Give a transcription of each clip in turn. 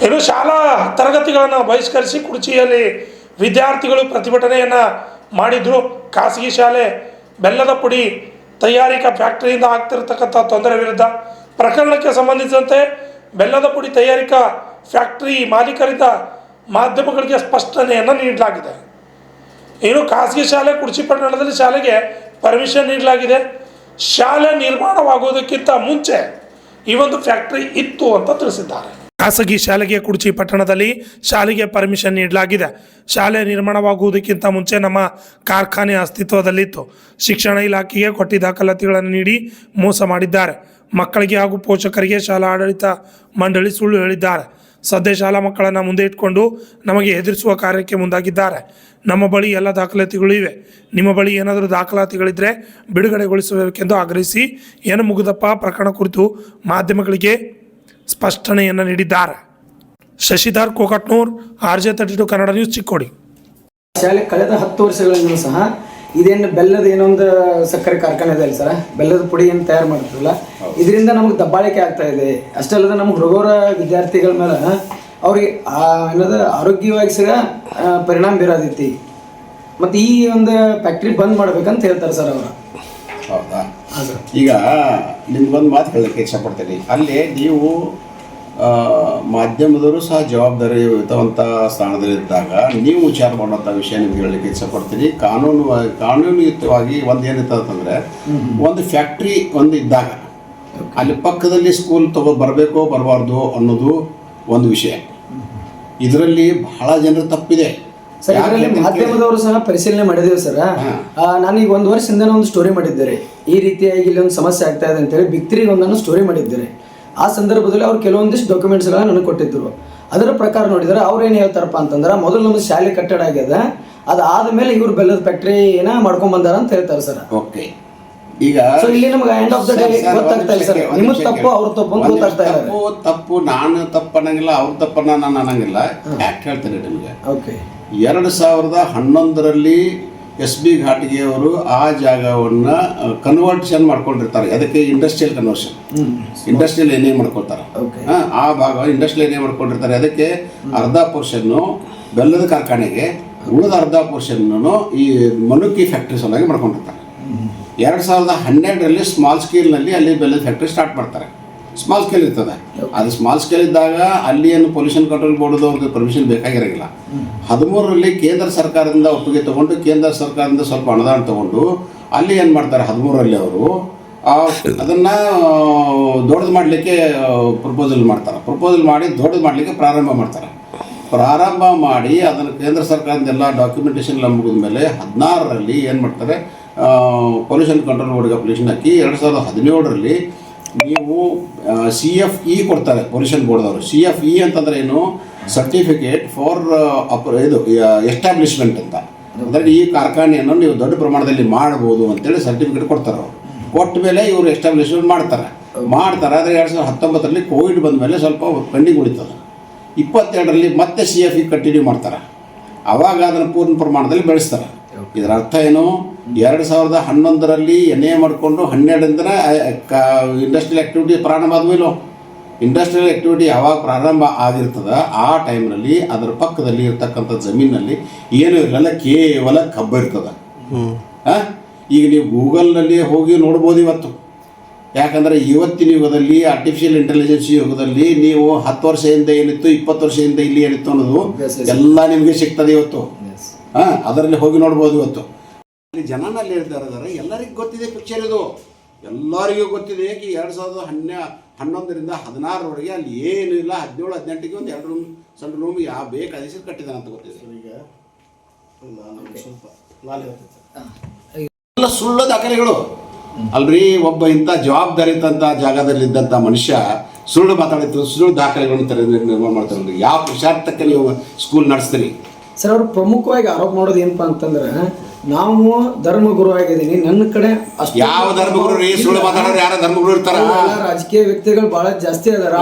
ಏನು ಶಾಲಾ ತರಗತಿಗಳನ್ನು ಬಹಿಷ್ಕರಿಸಿ ಕುರ್ಚಿಯಲ್ಲಿ ವಿದ್ಯಾರ್ಥಿಗಳು ಪ್ರತಿಭಟನೆಯನ್ನು ಮಾಡಿದರು. ಖಾಸಗಿ ಶಾಲೆ ಬೆಲ್ಲದ ಪುಡಿ ತಯಾರಿಕಾ ಫ್ಯಾಕ್ಟರಿಯಿಂದ ಆಗ್ತಿರತಕ್ಕಂಥ ತೊಂದರೆ ವಿರುದ್ಧ ಪ್ರಕರಣಕ್ಕೆ ಸಂಬಂಧಿಸಿದಂತೆ ಬೆಲ್ಲದ ಪುಡಿ ತಯಾರಿಕಾ ಫ್ಯಾಕ್ಟರಿ ಮಾಲೀಕರಿಂದ ಮಾಧ್ಯಮಗಳಿಗೆ ಸ್ಪಷ್ಟನೆಯನ್ನು ನೀಡಲಾಗಿದೆ. ಏನು ಖಾಸಗಿ ಶಾಲೆ ಕುರ್ಚಿ ಪಟ್ಟಣದಲ್ಲಿ ಶಾಲೆಗೆ ಪರ್ಮಿಷನ್ ನೀಡಲಾಗಿದೆ. ಶಾಲೆ ನಿರ್ಮಾಣವಾಗುವುದಕ್ಕಿಂತ ಮುಂಚೆ ಈ ಒಂದು ಫ್ಯಾಕ್ಟರಿ ಇತ್ತು ಅಂತ ತಿಳಿಸಿದ್ದಾರೆ. ಖಾಸಗಿ ಶಾಲೆಗೆ ಕುರ್ಚಿ ಪಟ್ಟಣದಲ್ಲಿ ಶಾಲೆಗೆ ಪರ್ಮಿಷನ್ ನೀಡಲಾಗಿದೆ. ಶಾಲೆ ನಿರ್ಮಾಣವಾಗುವುದಕ್ಕಿಂತ ಮುಂಚೆ ನಮ್ಮ ಕಾರ್ಖಾನೆ ಅಸ್ತಿತ್ವದಲ್ಲಿತ್ತು. ಶಿಕ್ಷಣ ಇಲಾಖೆಗೆ ಕೊಟ್ಟಿ ದಾಖಲಾತಿಗಳನ್ನು ನೀಡಿ ಮೋಸ ಮಾಡಿದ್ದಾರೆ. ಮಕ್ಕಳಿಗೆ ಹಾಗೂ ಪೋಷಕರಿಗೆ ಶಾಲಾ ಆಡಳಿತ ಮಂಡಳಿ ಸುಳ್ಳು ಹೇಳಿದ್ದಾರೆ. ಸದ್ಯ ಶಾಲಾ ಮಕ್ಕಳನ್ನು ಮುಂದೆ ಇಟ್ಕೊಂಡು ನಮಗೆ ಎದುರಿಸುವ ಕಾರ್ಯಕ್ಕೆ ಮುಂದಾಗಿದ್ದಾರೆ. ನಮ್ಮ ಬಳಿ ಎಲ್ಲ ದಾಖಲಾತಿಗಳು ಇವೆ. ನಿಮ್ಮ ಬಳಿ ಏನಾದರೂ ದಾಖಲಾತಿಗಳಿದ್ದರೆ ಬಿಡುಗಡೆಗೊಳಿಸಬೇಕೆಂದು ಆಗ್ರಹಿಸಿ ಏನು ಮುಗುದಪ್ಪ ಪ್ರಕರಣ ಕುರಿತು ಮಾಧ್ಯಮಗಳಿಗೆ ಸ್ಪಷ್ಟನೆಯನ್ನು ನೀಡಿದ್ದಾರೆ. Shashidhar Kokatnur, RJ32 Kannada news, Chikkodi. ಶಾಲೆ ಕಳೆದ 10 ವರ್ಷಗಳಿಂದ ಸಹ ಇದೇನು ಬೆಲ್ಲದ ಏನೊಂದು ಸಕ್ಕರೆ ಕಾರ್ಖಾನೆ ಇದೆ ಅಲ್ಲ ಸರ್, ಬೆಲ್ಲದ ಪುಡಿ ಏನು ತಯಾರು ಮಾಡ್ತಿರಲ್ಲ, ಇದರಿಂದ ನಮಗೆ ದಬ್ಬಾಳಿಕೆ ಆಗ್ತಾ ಇದೆ. ಅಷ್ಟೇ ಅಲ್ಲದೆ ನಮ್ಗೆ ಹುಡುಗರ ವಿದ್ಯಾರ್ಥಿಗಳ ಮೇಲೆ ಅವ್ರಿಗೆ ಏನದ ಆರೋಗ್ಯವಾಗಿ ಸಹ ಪರಿಣಾಮ ಬೀರೋದೈತಿ. ಮತ್ತು ಈ ಒಂದು ಫ್ಯಾಕ್ಟ್ರಿ ಬಂದ್ ಮಾಡ್ಬೇಕಂತ ಹೇಳ್ತಾರೆ ಸರ್ ಅವರು. ಹೌದಾ? ಈಗ ನಿಮ್ಗೊಂದು ಮಾತು ಹೇಳೋಕ್ಕೆ ಇಷ್ಟಪಡ್ತೀನಿ. ಅಲ್ಲಿ ನೀವು ಮಾಧ್ಯಮದವರು ಸಹ ಜವಾಬ್ದಾರಿಯುತವಂಥ ಸ್ಥಾನದಲ್ಲಿದ್ದಾಗ ನೀವು ವಿಚಾರ ಮಾಡುವಂಥ ವಿಷಯ ನಿಮ್ಗೆ ಹೇಳಲಿಕ್ಕೆ ಇಷ್ಟಪಡ್ತೀನಿ. ಕಾನೂನುಯುತವಾಗಿ ಒಂದು ಏನಿರ್ತಂತಂದರೆ, ಒಂದು ಫ್ಯಾಕ್ಟ್ರಿ ಒಂದು ಇದ್ದಾಗ ಅಲ್ಲಿ ಪಕ್ಕದಲ್ಲಿ ಸ್ಕೂಲ್ ಬರಬೇಕೋ ಬರಬಾರ್ದು ಅನ್ನೋದು ಒಂದು ವಿಷಯ. ಇದರಲ್ಲಿ ಬಹಳ ಜನರ ತಪ್ಪಿದೆ. ಸರ್, ಇದರಲ್ಲಿ ಮಾಧ್ಯಮದವರು ಸಹ ಪರಿಶೀಲನೆ ಮಾಡಿದ್ದೇವೆ ಸರ್. ನಾನೀಗ 1 ವರ್ಷದಿಂದ ಒಂದು ಸ್ಟೋರಿ ಮಾಡಿದ್ದೇನೆ. ಈ ರೀತಿಯಾಗಿ ಇಲ್ಲಿ ಒಂದು ಸಮಸ್ಯೆ ಆಗ್ತಾ ಇದೆ ಅಂತೇಳಿ ಬಿಕ್ತಿರಿಗೆ ಒಂದನ್ನು ಸ್ಟೋರಿ ಮಾಡಿದ್ದೇನೆ. ಆ ಸಂದರ್ಭದಲ್ಲಿ ಅವ್ರು ಕೆಲವೊಂದಿಷ್ಟು ಡಾಕ್ಯುಮೆಂಟ್ಸ್ಗಳನ್ನ ನನಗೆ ಕೊಟ್ಟಿದ್ದರು. ಅದರ ಪ್ರಕಾರ ನೋಡಿದರೆ ಅವ್ರು ಏನು ಹೇಳ್ತಾರಪ್ಪ ಅಂತಂದ್ರೆ, ಮೊದಲು ನಮ್ಮದು ಶಾಲೆ ಕಟ್ಟಡ ಆಗ್ಯದ, ಅದಾದ ಮೇಲೆ ಇವ್ರು ಬೆಲ್ಲದ ಫ್ಯಾಕ್ಟ್ರಿ ಏನ ಮಾಡ್ಕೊಂಡ್ ಬಂದಾರ ಅಂತ ಹೇಳ್ತಾರೆ ಸರ್. ಓಕೆ, ಈಗ ಇಲ್ಲಿ ನಮ್ಗೆ ಎಂಡ್ ಆಫ್ ದ ಡೇ ಗೊತ್ತಾಗ್ತಾ ಇಲ್ಲ ಸರ್, ನಿಮ್ಮ ತಪ್ಪು ಅವ್ರ ತಪ್ಪು ಅಂತ ಗೊತ್ತಾಗ್ತಾ ಇಲ್ಲ. ತಪ್ಪು ನಾನು ತಪ್ಪು ಅನ್ನಂಗಿಲ್ಲ, ಅವ್ರ ತಪ್ಪನ್ನ ನಾನು ಅನ್ನಂಗಿಲ್ಲ. ಯಾಕೆ ಹೇಳ್ತೇನೆ ನಿಮಗೆ, ಓಕೆ, 2011ರಲ್ಲಿ SB ಘಾಟಿಗೆ ಅವರು ಆ ಜಾಗವನ್ನು ಕನ್ವರ್ಷನ್ ಮಾಡ್ಕೊಂಡಿರ್ತಾರೆ. ಅದಕ್ಕೆ ಇಂಡಸ್ಟ್ರಿಯಲ್ ಕನ್ವರ್ಷನ್, ಇಂಡಸ್ಟ್ರಿಯಲ್ ಏನೇ ಮಾಡ್ಕೊಳ್ತಾರೆ. ಆ ಭಾಗ ಇಂಡಸ್ಟ್ರಿಯಲ್ ಏನೇ ಮಾಡ್ಕೊಂಡಿರ್ತಾರೆ. ಅದಕ್ಕೆ ಅರ್ಧ ಪೋರ್ಷನ್ನು ಬೆಲ್ಲದ ಕಾರ್ಖಾನೆಗೆ, ಉಳಿದ ಅರ್ಧ ಪೋರ್ಷನ್ನು ಈ ಮನುಕಿ ಫ್ಯಾಕ್ಟ್ರಿ ಸಲುವಾಗಿ ಮಾಡ್ಕೊಂಡಿರ್ತಾರೆ. 2012ರಲ್ಲಿ ಸ್ಮಾಲ್ ಸ್ಕೇಲ್ನಲ್ಲಿ ಅಲ್ಲಿ ಬೆಲ್ಲದ ಫ್ಯಾಕ್ಟ್ರಿ ಸ್ಟಾರ್ಟ್ ಮಾಡ್ತಾರೆ. ಸ್ಮಾಲ್ ಸ್ಕೇಲ್ ಇರ್ತದೆ. ಅದು ಸ್ಮಾಲ್ ಸ್ಕೇಲ್ ಇದ್ದಾಗ ಅಲ್ಲಿ ಏನು ಪೊಲ್ಯೂಷನ್ ಕಂಟ್ರೋಲ್ ಬೋರ್ಡ್ ಅವ್ರಿಗೆ ಪರ್ಮಿಷನ್ ಬೇಕಾಗಿರೋಂಗಿಲ್ಲ. 13ರಲ್ಲಿ ಕೇಂದ್ರ ಸರ್ಕಾರದಿಂದ ಒಪ್ಪಿಗೆ ತೊಗೊಂಡು, ಕೇಂದ್ರ ಸರ್ಕಾರದಿಂದ ಸ್ವಲ್ಪ ಅನುದಾನ ತೊಗೊಂಡು ಅಲ್ಲಿ ಏನು ಮಾಡ್ತಾರೆ, 13ರಲ್ಲಿ ಅವರು ಅದನ್ನು ದೊಡ್ಡದು ಮಾಡಲಿಕ್ಕೆ ಪ್ರಪೋಸಲ್ ಮಾಡ್ತಾರೆ. ಪ್ರಪೋಸಲ್ ಮಾಡಿ ದೊಡ್ಡದು ಮಾಡಲಿಕ್ಕೆ ಪ್ರಾರಂಭ ಮಾಡ್ತಾರೆ. ಪ್ರಾರಂಭ ಮಾಡಿ ಅದನ್ನು ಕೇಂದ್ರ ಸರ್ಕಾರದಿಂದ ಎಲ್ಲ ಡಾಕ್ಯುಮೆಂಟೇಷನ್ ಎಲ್ಲ ಮುಗಿದ ಮೇಲೆ 16ರಲ್ಲಿ ಏನು ಮಾಡ್ತಾರೆ, ಪೊಲ್ಯೂಷನ್ ಕಂಟ್ರೋಲ್ ಬೋರ್ಡ್ಗೆ ಅಪ್ಲಿಕೇಶನ್ ಹಾಕಿ 2017ರಲ್ಲಿ ನೀವು CFE ಕೊಡ್ತಾರೆ ಪೊಲ್ಯೂಷನ್ ಬೋರ್ಡ್ದವರು. CFE ಅಂತಂದರೆ ಏನು, ಸರ್ಟಿಫಿಕೇಟ್ ಫಾರ್ ಇದು ಎಸ್ಟಾಬ್ಲಿಷ್ಮೆಂಟ್ ಅಂತ. ಅಂದರೆ ಈ ಕಾರ್ಖಾನೆಯನ್ನು ನೀವು ದೊಡ್ಡ ಪ್ರಮಾಣದಲ್ಲಿ ಮಾಡ್ಬೋದು ಅಂತೇಳಿ ಸರ್ಟಿಫಿಕೇಟ್ ಕೊಡ್ತಾರೆ ಅವರು. ಕೊಟ್ಟ ಮೇಲೆ ಇವರು ಎಸ್ಟಾಬ್ಲಿಷ್ಮೆಂಟ್ ಮಾಡ್ತಾರೆ. ಆದರೆ 2019ರಲ್ಲಿ ಕೋವಿಡ್ ಬಂದ ಮೇಲೆ ಸ್ವಲ್ಪ ಪೆಂಡಿಂಗ್ ಉಳಿತದೆ. 22ರಲ್ಲಿ ಮತ್ತೆ CFE ಕಂಟಿನ್ಯೂ ಮಾಡ್ತಾರೆ. ಆವಾಗ ಅದನ್ನು ಪೂರ್ಣ ಪ್ರಮಾಣದಲ್ಲಿ ಬೆಳೆಸ್ತಾರೆ. ಇದರ ಅರ್ಥ ಏನು, 2011ರಲ್ಲಿ NA ಮಾಡಿಕೊಂಡು 12ರಿಂದ ಇಂಡಸ್ಟ್ರಿಯಲ್ ಆ್ಯಕ್ಟಿವಿಟಿ ಪ್ರಾರಂಭ ಆದಮೇಲೋ, ಇಂಡಸ್ಟ್ರಿಯಲ್ ಆ್ಯಕ್ಟಿವಿಟಿ ಯಾವಾಗ ಪ್ರಾರಂಭ ಆಗಿರ್ತದೆ ಆ ಟೈಮ್ನಲ್ಲಿ ಅದರ ಪಕ್ಕದಲ್ಲಿ ಇರ್ತಕ್ಕಂಥ ಜಮೀನಲ್ಲಿ ಏನೂ ಇರಲಿಲ್ಲ, ಕೇವಲ ಕಬ್ಬು ಇರ್ತದೆ. ಈಗ ನೀವು ಗೂಗಲ್ನಲ್ಲಿ ಹೋಗಿ ನೋಡ್ಬೋದು ಇವತ್ತು. ಯಾಕಂದರೆ ಇವತ್ತಿನ ಯುಗದಲ್ಲಿ ಆರ್ಟಿಫಿಷಿಯಲ್ ಇಂಟೆಲಿಜೆನ್ಸ್ ಯುಗದಲ್ಲಿ ನೀವು 10 ವರ್ಷದಿಂದ ಏನಿತ್ತು, 20 ವರ್ಷದಿಂದ ಇಲ್ಲಿ ಏನಿತ್ತು ಅನ್ನೋದು ಎಲ್ಲ ನಿಮಗೆ ಸಿಗ್ತದೆ ಇವತ್ತು. ಅದರಲ್ಲಿ ಹೋಗಿ ನೋಡ್ಬೋದು ಇವತ್ತು. ಅಲ್ಲಿ ಜನನಲ್ಲಿ ಇರ್ತಾರೆ, ಎಲ್ಲರಿಗೂ ಗೊತ್ತಿದೆ ಪಿಕ್ಚರ್ ಇದು, ಎಲ್ಲರಿಗೂ ಗೊತ್ತಿದೆ. 2011ರಿಂದ 16ರವರೆಗೆ ಅಲ್ಲಿ ಏನೂ ಇಲ್ಲ. 17-18ಗೆ ಒಂದು 2 ರೂಮ್ ಸಣ್ಣ ರೂಮ್ ಯಾವ ಬೇಕು ಅದೇ ಕಟ್ಟಿದ್ದಾನೆ ಅಂತ ಗೊತ್ತಿದೆ. ಈಗ ಎಲ್ಲ ಸುಳ್ಳು ದಾಖಲೆಗಳು ಅಲ್ರಿ. ಒಬ್ಬ ಇಂಥ ಜವಾಬ್ದಾರಿತಂಥ ಜಾಗದಲ್ಲಿದ್ದಂಥ ಮನುಷ್ಯ ಸುಳ್ಳು ಮಾತಾಡಿತ್ತು, ಸುಳ್ಳು ದಾಖಲೆಗಳನ್ನು ನಿರ್ಮಾಣ ಮಾಡ್ತಾರೆ. ಯಾವ ಪುರುಷಾರ್ಥಕ್ಕೆ ನೀವು ಸ್ಕೂಲ್ ನಡೆಸ್ತೀರಿ ಸರ್? ಅವರು ಪ್ರಮುಖವಾಗಿ ಆರೋಪ ಮಾಡೋದು ಏನಪ್ಪಾ ಅಂತಂದ್ರೆ, ನಾವು ಧರ್ಮಗುರು ಆಗಿದ್ದೀನಿ, ನನ್ನ ಕಡೆ ಅಷ್ಟು ಯಾವ ಧರ್ಮಗುರು ರೀ? ಸುಳ್ಳು ಮಾತಾಡೋರು ಯಾರ ಧರ್ಮಗುರು ಇರ್ತಾರ? ರಾಜಕೀಯ ವ್ಯಕ್ತಿಗಳು ಬಹಳ ಜಾಸ್ತಿ ಅದಾರ.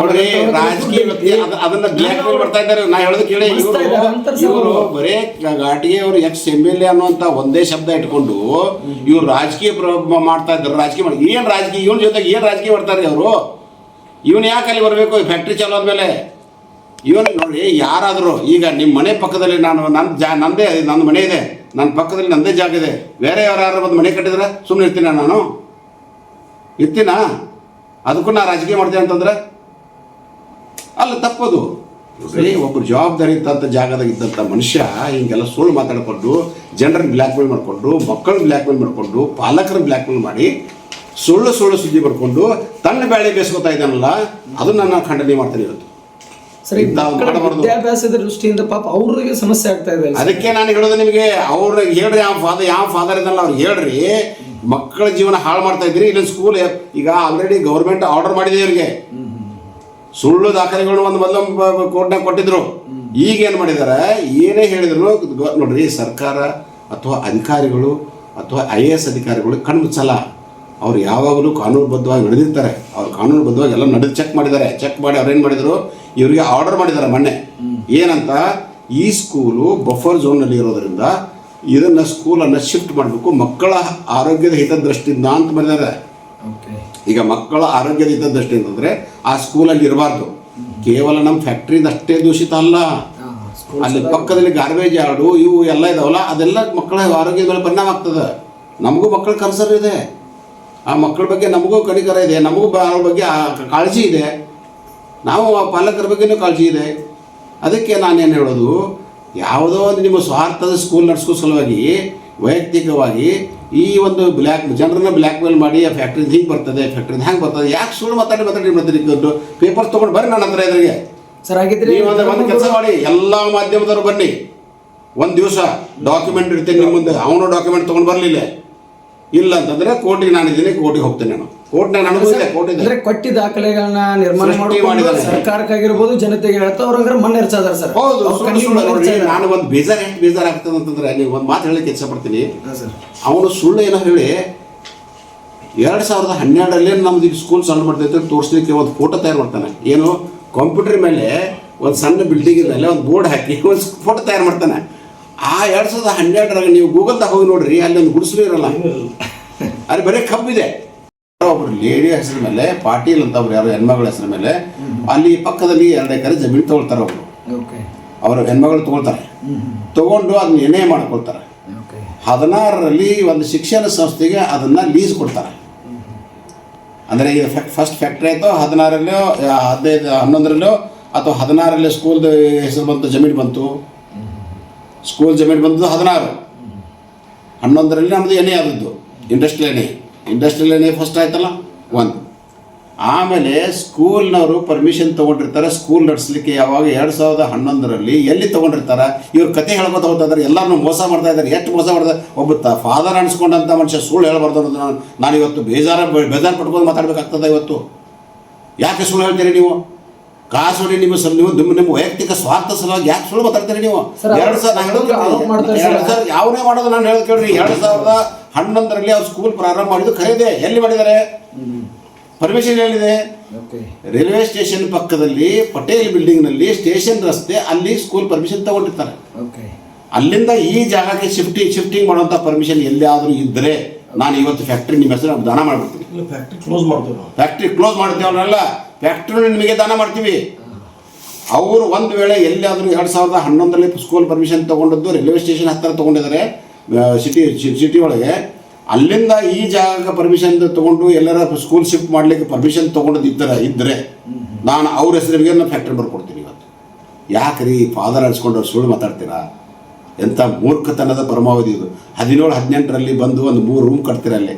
ರಾಜಕೀಯ ವ್ಯಕ್ತಿ ಅದನ್ನ ಬ್ಲ್ಯಾಕ್ ಮೇಲ್ ಮಾಡ್ತಾ ಇದ್ದಾರೆ. ನಾ ಹೇಳೋದು ಕೇಳಿ, ಇವರು ಬರೇ ಘಾಟಿಗೆ ಅವರು MLA ಅನ್ನುವಂತ ಒಂದೇ ಶಬ್ದ ಇಟ್ಕೊಂಡು ಇವ್ರು ರಾಜಕೀಯ ಮಾಡ್ತಾ ಇದ್ದಾರೆ. ರಾಜಕೀಯ ಮಾಡಿ ಏನ್ ರಾಜಕೀಯ, ಇವನ್ ಜೊತೆಗೆ ಏನ್ ರಾಜಕೀಯ ಮಾಡ್ತಾರೆ ಅವರು? ಇವನ್ ಯಾಕೆ ಅಲ್ಲಿ ಬರಬೇಕು ಫ್ಯಾಕ್ಟ್ರಿ ಚಾಲು ಆದ್ಮೇಲೆ? ಇವನು ನೋಡಿ, ಯಾರಾದರೂ ಈಗ ನಿಮ್ಮ ಮನೆ ಪಕ್ಕದಲ್ಲಿ ನನ್ನ ಮನೆ ಇದೆ, ನನ್ನ ಪಕ್ಕದಲ್ಲಿ ನನ್ನದೇ ಜಾಗ ಇದೆ, ಬೇರೆ ಯಾರು ಬಂದು ಮನೆ ಕಟ್ಟಿದ್ರೆ ಸುಮ್ಮನೆ ಇರ್ತೀನ? ನಾನು ಇರ್ತೀನಾ? ಅದಕ್ಕೂ ನಾನು ರಾಜಕೀಯ ಮಾಡ್ತೀನಿ ಅಂತಂದ್ರೆ ಅಲ್ಲ, ತಪ್ಪದು. ಒಬ್ಬರು ಜವಾಬ್ದಾರಿ ಇದ್ದಂಥ ಜಾಗದಾಗ ಇದ್ದಂಥ ಮನುಷ್ಯ ಹಿಂಗೆಲ್ಲ ಸುಳ್ಳು ಮಾತಾಡಿಕೊಂಡು, ಜನರನ್ನ ಬ್ಲ್ಯಾಕ್ಮೇಲ್ ಮಾಡಿಕೊಂಡು, ಮಕ್ಕಳನ್ನ ಬ್ಲ್ಯಾಕ್ಮೇಲ್ ಮಾಡಿಕೊಂಡು, ಪಾಲಕರನ್ನ ಬ್ಲ್ಯಾಕ್ಮೇಲ್ ಮಾಡಿ, ಸುಳ್ಳು ಸುದ್ದಿ ಬರ್ಕೊಂಡು ತನ್ನ ಬ್ಯಾಳೆ ಬೇಯಿಸ್ಕೊತಾ ಇದ್ದಾನಲ್ಲ, ಅದನ್ನ ನಾನು ಖಂಡನೆ ಮಾಡ್ತೀನಿ ಇವತ್ತು. ಸರಿ, ವಿದ್ಯಾಭ್ಯಾಸದ ದೃಷ್ಟಿಯಿಂದ ಪಾಪ ಅವ್ರಿಗೆ ಸಮಸ್ಯೆ ಆಗ್ತಾ ಇದೆ. ಅದಕ್ಕೆ ನಾನು ಹೇಳೋದು ನಿಮಗೆ, ಅವ್ರಿಗೆ ಹೇಳ್ರಿ, ಯಾವ ಫಾದರ್ ಇದಲ್ಲ ಅವ್ರಿಗೆ ಹೇಳ್ರಿ, ಮಕ್ಕಳ ಜೀವನ ಹಾಳು ಮಾಡ್ತಾ ಇದ್ರಿ. ಇಲ್ಲೊಂದು ಸ್ಕೂಲ್ ಈಗ ಆಲ್ರೆಡಿ ಗೌರ್ಮೆಂಟ್ ಆರ್ಡರ್ ಮಾಡಿದೆ ಇವರಿಗೆ, ಸುಳ್ಳು ದಾಖಲೆಗಳು ಒಂದು ಮೊದಲು ಕೋರ್ಟ್ನಾಗ ಕೊಟ್ಟಿದ್ರು. ಈಗ ಏನು ಮಾಡಿದ್ದಾರೆ, ಏನೇ ಹೇಳಿದ್ರು ನೋಡ್ರಿ, ಸರ್ಕಾರ ಅಥವಾ ಅಧಿಕಾರಿಗಳು ಅಥವಾ IAS ಅಧಿಕಾರಿಗಳು ಕಣ್ಮುಚ್ಚಲ್ಲ. ಅವ್ರು ಯಾವಾಗಲೂ ಕಾನೂನುಬದ್ಧವಾಗಿ ನಡೆದಿರ್ತಾರೆ. ಅವ್ರು ಕಾನೂನುಬದ್ಧವಾಗಿ ಎಲ್ಲ ನಡೆದು ಚೆಕ್ ಮಾಡಿ ಅವ್ರೇನು ಮಾಡಿದರು, ಇವರಿಗೆ ಆರ್ಡರ್ ಮಾಡಿದ್ದಾರೆ ಮೊನ್ನೆ. ಏನಂತ, ಈ ಸ್ಕೂಲು ಬಫರ್ ಝೋನ್ನಲ್ಲಿ ಇರೋದರಿಂದ ಇದನ್ನು ಸ್ಕೂಲನ್ನು ಶಿಫ್ಟ್ ಮಾಡಬೇಕು ಮಕ್ಕಳ ಆರೋಗ್ಯದ ಹಿತದೃಷ್ಟಿಯಿಂದ ಅಂತ ಮಾಡಿದ್ದಾರೆ. ಈಗ ಮಕ್ಕಳ ಆರೋಗ್ಯದ ಹಿತದೃಷ್ಟಿ ಅಂತಂದರೆ ಆ ಸ್ಕೂಲಲ್ಲಿ ಇರಬಾರ್ದು. ಕೇವಲ ನಮ್ಮ ಫ್ಯಾಕ್ಟ್ರಿಯಿಂದ ಅಷ್ಟೇ ದೂಷಿತ ಅಲ್ಲ, ಅಲ್ಲಿ ಪಕ್ಕದಲ್ಲಿ ಗಾರ್ಬೇಜ್ ಯಾರ್ಡು ಇವು ಎಲ್ಲ ಇದಾವಲ್ಲ, ಅದೆಲ್ಲ ಮಕ್ಕಳ ಆರೋಗ್ಯದ ಮೇಲೆ ಪರಿಣಾಮ ಆಗ್ತದೆ. ನಮಗೂ ಮಕ್ಕಳ ಕನ್ಸರ್ ಇದೆ, ಆ ಮಕ್ಕಳ ಬಗ್ಗೆ ನಮಗೂ ಕನಿಕರ ಇದೆ, ನಮಗೂ ಅವ್ರ ಬಗ್ಗೆ ಕಾಳಜಿ ಇದೆ, ನಾವು ಆ ಪಾಲಕರ ಬಗ್ಗೆನೂ ಕಾಳಜಿ ಇದೆ. ಅದಕ್ಕೆ ನಾನೇನು ಹೇಳೋದು, ಯಾವುದೋ ಒಂದು ನಿಮ್ಮ ಸ್ವಾರ್ಥದ ಸ್ಕೂಲ್ ನಡೆಸೋ ಸಲುವಾಗಿ ವೈಯಕ್ತಿಕವಾಗಿ ಈ ಒಂದು ಜನರನ್ನ ಬ್ಲ್ಯಾಕ್ಮೇಲ್ ಮಾಡಿ ಆ ಫ್ಯಾಕ್ಟ್ರಿದು ಹಿಂಗೆ ಬರ್ತದೆ, ಫ್ಯಾಕ್ಟ್ರಿದು ಹೆಂಗೆ ಬರ್ತದೆ, ಯಾಕೆ ಸುಳ್ಳು ಮಾತಾಡಿ ಪೇಪರ್ಸ್ ತೊಗೊಂಡು ಬರ್ರಿ ನನ್ನ ಹತ್ರ ಎದುರಿಗೆ. ಸರ್, ಹಾಗಿದ್ರೆ ಒಂದು ಕೆಲಸ ಮಾಡಿ, ಎಲ್ಲ ಮಾಧ್ಯಮದವರು ಬನ್ನಿ, ಒಂದು ದಿವಸ ಡಾಕ್ಯುಮೆಂಟ್ ಇಡ್ತೇನೆ ನಿಮ್ಮ ಮುಂದೆ. ಅವನು ಡಾಕ್ಯುಮೆಂಟ್ ತೊಗೊಂಡು ಬರಲಿಲ್ಲ, ಇಲ್ಲ ಅಂತಂದ್ರೆ ಕೋರ್ಟಿಗೆ ನಾನಿದ್ದೀನಿ, ಕೋರ್ಟಿಗೆ ಹೋಗ್ತೇನೆ ನಾನು. ಕೋರ್ಟ್ನಾಗ ನನಗೂ ಇದೆ, ಕೋರ್ಟ್ ಇದೆ. ಕೊಟ್ಟಿ ದಾಖಲೆಗಳನ್ನ ನಿರ್ಮಾಣ ಮಾಡಿ ಸರ್ಕಾರಕ್ಕಾಗಿರ್ಬೋದು, ಜನತೆಗೆ ಹೇಳ್ತಾ ಅವ್ರ ಮಣ್ಣು ಎರ್ಚಾದಾರ ಸರ್. ಹೌದು, ನಾನು ಒಂದು ಬೇಜಾರಾಗ್ತದೆ ಅಂತಂದ್ರೆ, ನೀವು ಒಂದು ಮಾತು ಹೇಳಕ್ಕೆ ಇಷ್ಟಪಡ್ತೀನಿ. ಅವನು ಸುಳ್ಳು ಏನೋ ಹೇಳಿ 2012 ನಮ್ದು ಈಗ ಸ್ಕೂಲ್ ಚಾಲು ಮಾಡ್ತೈತೆ ತೋರಿಸ್ಲಿಕ್ಕೆ ಒಂದು ಫೋಟೋ ತಯಾರು ಮಾಡ್ತಾನೆ. ಏನು, ಕಂಪ್ಯೂಟರ್ ಮೇಲೆ ಒಂದು ಸಣ್ಣ ಬಿಲ್ಡಿಂಗ್ ಮೇಲೆ ಒಂದು ಬೋರ್ಡ್ ಹಾಕಿ ಒಂದು ಫೋಟೋ ತಯಾರು ಮಾಡ್ತಾನೆ. ಆ 2012 ನೀವು ಗೂಗಲ್ದಾಗ ಹೋಗಿ ನೋಡ್ರಿ, ಅಲ್ಲಿ ಒಂದು ಗುಡಿಸಲು ಇರಲ್ಲ, ಅಲ್ಲಿ ಬರೀ ಕಬ್ಬಿದೆ. ಒಬ್ರು ಲೇಡಿ ಹೆಸರ ಮೇಲೆ, ಪಾಟೀಲ್ ಅಂತ ಒಬ್ರು ಯಾರು ಹೆಣ್ಮಗಳ ಹೆಸರ ಮೇಲೆ, ಅಲ್ಲಿ ಪಕ್ಕದಲ್ಲಿ 2 ಎಕರೆ ಜಮೀನು ತಗೊಳ್ತಾರೆ. ಒಬ್ರು ಅವ್ರ ಹೆಣ್ಮಗಳು ತಗೊಳ್ತಾರೆ, ತಗೊಂಡು ಅದನ್ನ ಏನೇ ಮಾಡ್ಕೊಳ್ತಾರೆ. 16ರಲ್ಲಿ ಒಂದು ಶಿಕ್ಷಣ ಸಂಸ್ಥೆಗೆ ಅದನ್ನ ಲೀಸ್ ಕೊಡ್ತಾರೆ. ಅಂದರೆ ಈಗ ಫಸ್ಟ್ ಫ್ಯಾಕ್ಟ್ರಿ ಆಯಿತು 16ರಲ್ಲೋ 11ರಲ್ಲೋ ಅಥವಾ 16ರಲ್ಲಿ ಸ್ಕೂಲ್ದು ಹೆಸರು ಬಂತು, ಜಮೀನು ಬಂತು, ಸ್ಕೂಲ್ ಜಮೀನು ಬಂದು 16. 11ರಲ್ಲಿ ನಮ್ಮದು ಎಣ್ಣೆ ಆದದ್ದು, ಇಂಡಸ್ಟ್ರಿಯಲ್ ಎಣ್ಣೆ ಫಸ್ಟ್ ಆಯ್ತಲ್ಲ ಒಂದು. ಆಮೇಲೆ ಸ್ಕೂಲ್ನವರು ಪರ್ಮಿಷನ್ ತೊಗೊಂಡಿರ್ತಾರೆ ಸ್ಕೂಲ್ ನಡೆಸಲಿಕ್ಕೆ. ಯಾವಾಗ 2011ರಲ್ಲಿ ಎಲ್ಲಿ ತೊಗೊಂಡಿರ್ತಾರೆ, ಇವ್ರು ಕತೆ ಹೇಳ್ಕೊತ ಹೋಗ್ತಾ ಎಲ್ಲರೂ ಮೋಸ ಮಾಡ್ತಾ ಇದ್ದಾರೆ. ಎಷ್ಟು ಮೋಸ ಮಾಡ್ತಾರೆ, ಒಬ್ಬ ಫಾದರ್ ಅನ್ಸ್ಕೊಂಡಂಥ ಮನುಷ್ಯ ಸುಳ್ಳು ಹೇಳ್ಬಾರ್ದು ಅನ್ನೋದು ನಾನು ಇವತ್ತು ಬೇಜಾರು ಪಡ್ಕೊಂಡು ಮಾತಾಡಬೇಕಾಗ್ತದೆ. ಇವತ್ತು ಯಾಕೆ ಸುಳ್ಳು ಹೇಳ್ತೀರಿ ನೀವು? ಕಾಸು ಹೊಡಿ ನಿಮ್ಮ ವೈಯಕ್ತಿಕ ಸ್ವಾರ್ಥ ಸಲುವಾಗಿ ಯಾಕೆ ಸುಳ್ಳು ಮಾತಾಡ್ತೀರಿ ನೀವು? 2000 ಯಾವನೇ ಮಾಡೋದು ನಾನು ಹೇಳೋದು ಕೇಳ್ರಿ. 2011ರಲ್ಲಿ ಅವ್ರು ಸ್ಕೂಲ್ ಪ್ರಾರಂಭ ಮಾಡಿದ್ದು ಖರೀದೆ. ಎಲ್ಲಿ ಮಾಡಿದ್ದಾರೆ? ಪರ್ಮಿಷನ್ ಹೇಳಿದೆ, ರೈಲ್ವೆ ಸ್ಟೇಷನ್ ಪಕ್ಕದಲ್ಲಿ ಪಟೇಲ್ ಬಿಲ್ಡಿಂಗ್ನಲ್ಲಿ ಸ್ಟೇಷನ್ ರಸ್ತೆ, ಅಲ್ಲಿ ಸ್ಕೂಲ್ ಪರ್ಮಿಷನ್ ತಗೊಂಡಿರ್ತಾರೆ. ಅಲ್ಲಿಂದ ಈ ಜಾಗಕ್ಕೆ ಶಿಫ್ಟಿಂಗ್ ಮಾಡುವಂಥ ಪರ್ಮಿಷನ್ ಎಲ್ಲಿಯಾದರೂ ಇದ್ದರೆ ನಾನು ಇವತ್ತು ಫ್ಯಾಕ್ಟ್ರಿ ನಿಮ್ಮ ಹೆಸರು ದಾನ ಮಾಡಿಬಿಡ್ತೀನಿ. ಫ್ಯಾಕ್ಟ್ರಿ ಕ್ಲೋಸ್ ಮಾಡ್ತೀವಲ್ಲ, ಫ್ಯಾಕ್ಟ್ರಿ ನಿಮಗೆ ದಾನ ಮಾಡ್ತೀವಿ. ಅವರು ಒಂದು ವೇಳೆ ಎಲ್ಲಿಯಾದರೂ 2011ರಲ್ಲಿ ಸ್ಕೂಲ್ ಪರ್ಮಿಷನ್ ತೊಗೊಂಡದ್ದು ರೈಲ್ವೆ ಸ್ಟೇಷನ್ ಹತ್ತಿರ ತೊಗೊಂಡಿದ್ದಾರೆ, ಸಿಟಿ ಒಳಗೆ. ಅಲ್ಲಿಂದ ಈ ಜಾಗಕ್ಕೆ ಪರ್ಮಿಷನ್ ತೊಗೊಂಡು ಎಲ್ಲರ ಸ್ಕೂಲ್ ಶಿಫ್ಟ್ ಮಾಡಲಿಕ್ಕೆ ಪರ್ಮಿಷನ್ ತೊಗೊಂಡದ್ದು ಇದ್ದರೆ ನಾನು ಅವ್ರ ಹೆಸರಿಗೆ ನಾನು ಫ್ಯಾಕ್ಟ್ರಿ ಬರ್ಕೊಡ್ತೀನಿ ಇವತ್ತು. ಯಾಕ್ರಿ ಫಾದರ್ ಅನ್ಸ್ಕೊಂಡು ಸುಳ್ಳು ಮಾತಾಡ್ತೀರಾ? ಎಂಥ ಮೂರ್ಖತನದ ಪರಮಾವಧಿ ಇದು. 17-18ರಲ್ಲಿ ಬಂದು ಒಂದು 3 ರೂಮ್ ಕಟ್ತೀರ, ಅಲ್ಲಿ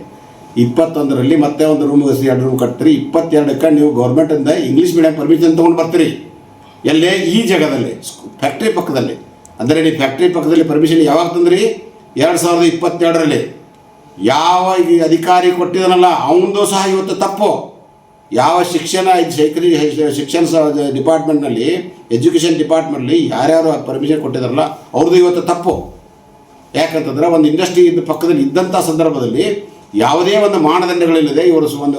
21ರಲ್ಲಿ ಮತ್ತೆ ಒಂದು ರೂಮ್ 2 ರೂಮ್ ಕಟ್ತೀರಿ. 22ಕ್ಕೆ ನೀವು ಗೌರ್ಮೆಂಟಿಂದ ಇಂಗ್ಲೀಷ್ ಮೀಡಿಯಂ ಪರ್ಮಿಷನ್ ತೊಗೊಂಡು ಬರ್ತೀರಿ. ಎಲ್ಲೇ? ಈ ಜಾಗದಲ್ಲಿ ಫ್ಯಾಕ್ಟ್ರಿ ಪಕ್ಕದಲ್ಲಿ. ಅಂದರೆ ನೀವು ಫ್ಯಾಕ್ಟ್ರಿ ಪಕ್ಕದಲ್ಲಿ ಪರ್ಮಿಷನ್ ಯಾವಾಗ ತಂದ್ರಿ? 2022ರಲ್ಲಿ. ಯಾವ ಈ ಅಧಿಕಾರಿ ಕೊಟ್ಟಿದ್ದಾನಲ್ಲ ಅವನದು ಸಹ ಇವತ್ತು ತಪ್ಪು. ಯಾವ ಶಿಕ್ಷಣ ಡಿಪಾರ್ಟ್ಮೆಂಟ್ನಲ್ಲಿ, ಎಜುಕೇಷನ್ ಡಿಪಾರ್ಟ್ಮೆಂಟ್ನಲ್ಲಿ ಯಾರ್ಯಾರು ಪರ್ಮಿಷನ್ ಕೊಟ್ಟಿದ್ದಾರಲ್ಲ ಅವ್ರದ್ದು ಇವತ್ತು ತಪ್ಪು. ಯಾಕಂತಂದ್ರೆ ಒಂದು ಇಂಡಸ್ಟ್ರಿ ಪಕ್ಕದಲ್ಲಿ ಇದ್ದಂಥ ಸಂದರ್ಭದಲ್ಲಿ ಯಾವುದೇ ಒಂದು ಮಾನದಂಡಗಳಿಲ್ಲದೆ ಇವರು ಒಂದು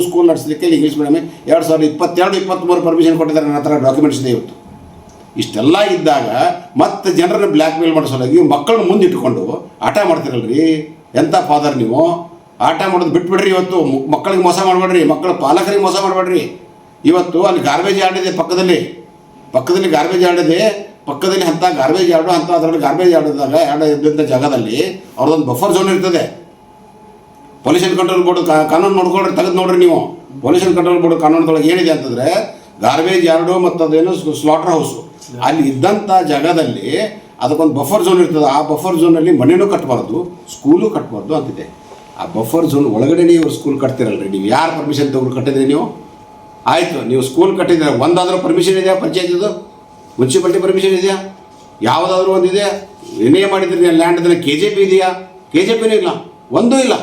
ಸ್ಕೂಲ್ ನಡೆಸಲಿಕ್ಕೆ ಇಂಗ್ಲೀಷ್ ಮೀಡಿಯಮ್ 2022-23 ಪರ್ಮಿಷನ್ ಕೊಟ್ಟಿದ್ದಾರೆ. ನನ್ನ ಹತ್ರ ಡಾಕ್ಯುಮೆಂಟ್ಸ್ ಇದೆ ಇವತ್ತು. ಇಷ್ಟೆಲ್ಲ ಇದ್ದಾಗ ಮತ್ತೆ ಜನರನ್ನು ಬ್ಲ್ಯಾಕ್ ಮೇಲ್ ಮಾಡಿಸೋಲಾಗಿ ಮಕ್ಕಳನ್ನ ಮುಂದಿಟ್ಟುಕೊಂಡು ಆಟ ಮಾಡ್ತಿರಲ್ರಿ. ಎಂಥ ಫಾದರ್ ನೀವು? ಆಟ ಮಾಡೋದು ಬಿಟ್ಬಿಡ್ರಿ. ಇವತ್ತು ಮಕ್ಕಳಿಗೆ ಮೋಸ ಮಾಡಬೇಡ್ರಿ, ಮಕ್ಕಳ ಪಾಲಕರಿಗೆ ಮೋಸ ಮಾಡಬೇಡ್ರಿ. ಇವತ್ತು ಅಲ್ಲಿ ಗಾರ್ಬೇಜ್ ಯಾರ್ಡ್ ಇದೆ ಪಕ್ಕದಲ್ಲಿ, ಪಕ್ಕದಲ್ಲಿ ಗಾರ್ಬೇಜ್ ಯಾರ್ಡ್ ಇದೆ, ಪಕ್ಕದಲ್ಲಿ ಅಂಥ ಗಾರ್ಬೇಜ್ ಯಾರ್ಡು ಅಂತ ಅದರಲ್ಲಿ ಗಾರ್ಬೇಜ್ ಯಾರ್ಡ್ದಾಗ ಯಾರ್ಡ್ ಇದ್ದಂಥ ಜಾಗದಲ್ಲಿ ಅವ್ರದ್ದೊಂದು ಬಫರ್ ಝೋನ್ ಇರ್ತದೆ. ಪೊಲ್ಯೂಷನ್ ಕಂಟ್ರೋಲ್ ಬೋರ್ಡ್ ಕಾನೂನು ನೋಡ್ಕೊಂಡ್ರೆ ತೆಗೆದು ನೋಡ್ರಿ ನೀವು. ಪೊಲ್ಯೂಷನ್ ಕಂಟ್ರೋಲ್ ಬೋರ್ಡ್ ಕಾನೂನದೊಳಗೆ ಏನಿದೆ ಅಂತಂದರೆ ಗಾರ್ಬೇಜ್ ಯಾರ್ಡು ಮತ್ತು ಅದೇನು ಸ್ಲಾಟರ್ ಹೌಸು ಅಲ್ಲಿ ಇದ್ದಂಥ ಜಾಗದಲ್ಲಿ ಅದಕ್ಕೊಂದು ಬಫರ್ ಝೋನ್ ಇರ್ತದೆ. ಆ ಬಫರ್ ಝೋನಲ್ಲಿ ಮನೆಯೂ ಕಟ್ಟಬಾರ್ದು, ಸ್ಕೂಲು ಕಟ್ಟಬಾರ್ದು ಅಂತಿದೆ. ಆ ಬಫರ್ ಝೋನ್ ಒಳಗಡೆ ನೀವು ಸ್ಕೂಲ್ ಕಟ್ತಿರಲ್ರಿ, ನೀವು ಯಾರು ಪರ್ಮಿಷನ್ ತೊಗೊಂಡು ಕಟ್ಟಿದ್ರಿ ನೀವು? ಆಯಿತು, ನೀವು ಸ್ಕೂಲ್ ಕಟ್ಟಿದ್ರೆ ಒಂದಾದರೂ ಪರ್ಮಿಷನ್ ಇದೆಯಾ? ಪಂಚಾಯತಿದು ಮುನ್ಸಿಪಾಲ್ಟಿ ಪರ್ಮಿಷನ್ ಇದೆಯಾ? ಯಾವುದಾದ್ರೂ ಒಂದಿದೆ? ಏನೇ ಮಾಡಿದ್ರಿ ಲ್ಯಾಂಡ್ ಅದನ್ನು KJP ಇದೆಯಾ? KJPನೂ ಇಲ್ಲ, ಒಂದೂ ಇಲ್ಲ.